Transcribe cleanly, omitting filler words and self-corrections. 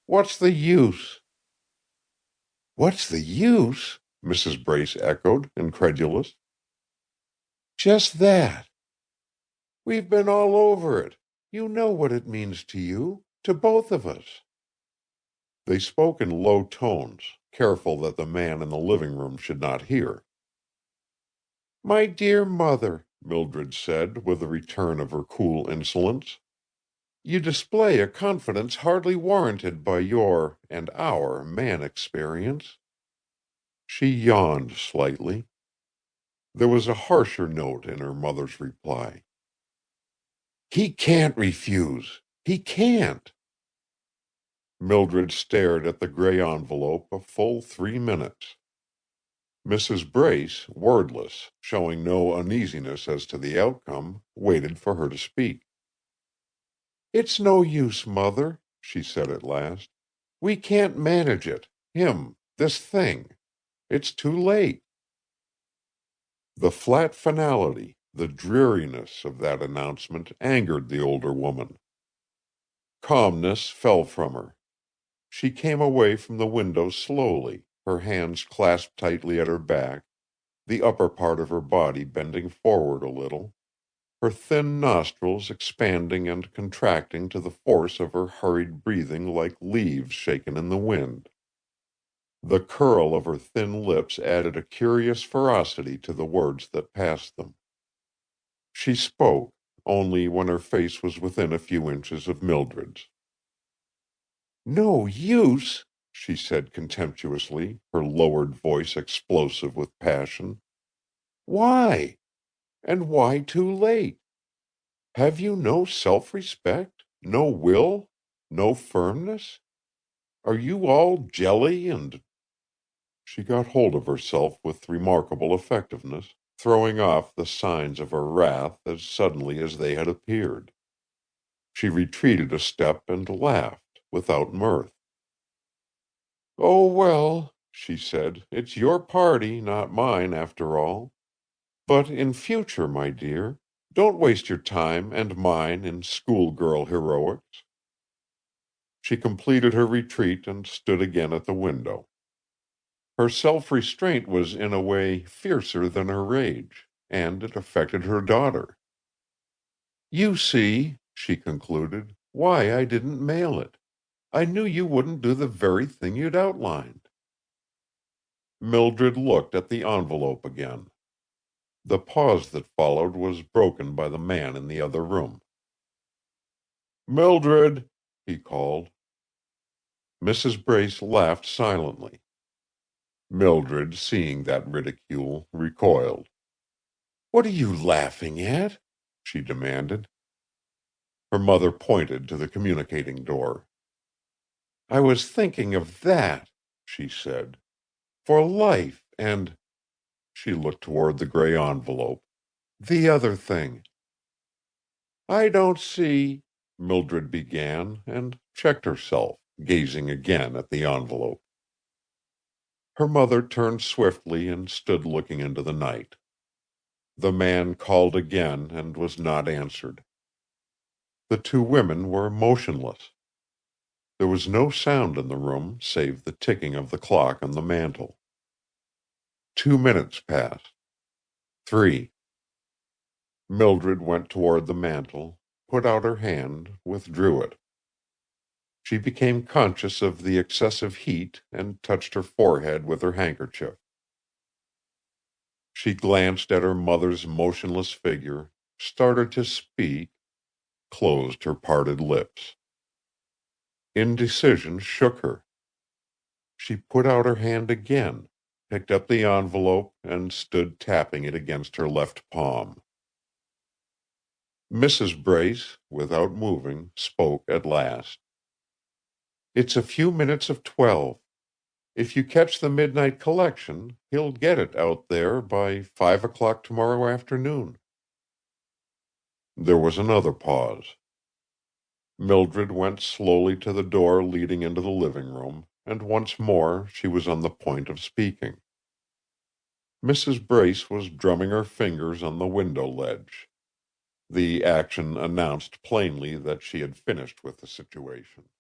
What's the use?" "What's the use?" Mrs. Brace echoed, incredulous. "Just that. We've been all over it. You know what it means to you, to both of us." They spoke in low tones, careful that the man in the living room should not hear. "My dear mother," Mildred said, with a return of her cool insolence, "you display a confidence hardly warranted by your and our man experience." She yawned slightly. There was a harsher note in her mother's reply. "He can't refuse. He can't." Mildred stared at the gray envelope a full 3 minutes. Mrs. Brace, wordless, showing no uneasiness as to the outcome, waited for her to speak. "It's no use, Mother," she said at last. "We can't manage it. This thing. It's too late." The flat finality, the dreariness of that announcement angered the older woman. Calmness fell from her. She came away from the window slowly, her hands clasped tightly at her back, the upper part of her body bending forward a little, her thin nostrils expanding and contracting to the force of her hurried breathing like leaves shaken in the wind. The curl of her thin lips added a curious ferocity to the words that passed them. She spoke, only when her face was within a few inches of Mildred's. "No use!" she said contemptuously, her lowered voice explosive with passion. "Why? And why too late? Have you no self-respect, no will, no firmness? Are you all jelly and—" She got hold of herself with remarkable effectiveness, throwing off the signs of her wrath as suddenly as they had appeared. She retreated a step and laughed, without mirth. "Oh, well," she said, "it's your party, not mine, after all. But in future, my dear, don't waste your time and mine in schoolgirl heroics." She completed her retreat and stood again at the window. Her self-restraint was in a way fiercer than her rage, and it affected her daughter. "You see," she concluded, "why I didn't mail it. I knew you wouldn't do the very thing you'd outlined." Mildred looked at the envelope again. The pause that followed was broken by the man in the other room. "Mildred!" he called. Mrs. Brace laughed silently. Mildred, seeing that ridicule, recoiled. "What are you laughing at?" she demanded. Her mother pointed to the communicating door. "I was thinking of that," she said. "For life and—" she looked toward the gray envelope. "The other thing." "I don't see—" Mildred began, and checked herself, gazing again at the envelope. Her mother turned swiftly and stood looking into the night. The man called again and was not answered. The two women were motionless. There was no sound in the room save the ticking of the clock on the mantel. 2 minutes passed. 3. Mildred went toward the mantel, put out her hand, withdrew it. She became conscious of the excessive heat and touched her forehead with her handkerchief. She glanced at her mother's motionless figure, started to speak, closed her parted lips. Indecision shook her. She put out her hand again, picked up the envelope, and stood tapping it against her left palm. Mrs. Brace, without moving, spoke at last. "It's a few minutes of 12. If you catch the midnight collection, he'll get it out there by 5 o'clock tomorrow afternoon." There was another pause. Mildred went slowly to the door leading into the living room, and once more she was on the point of speaking. Mrs. Brace was drumming her fingers on the window ledge. The action announced plainly that she had finished with the situation.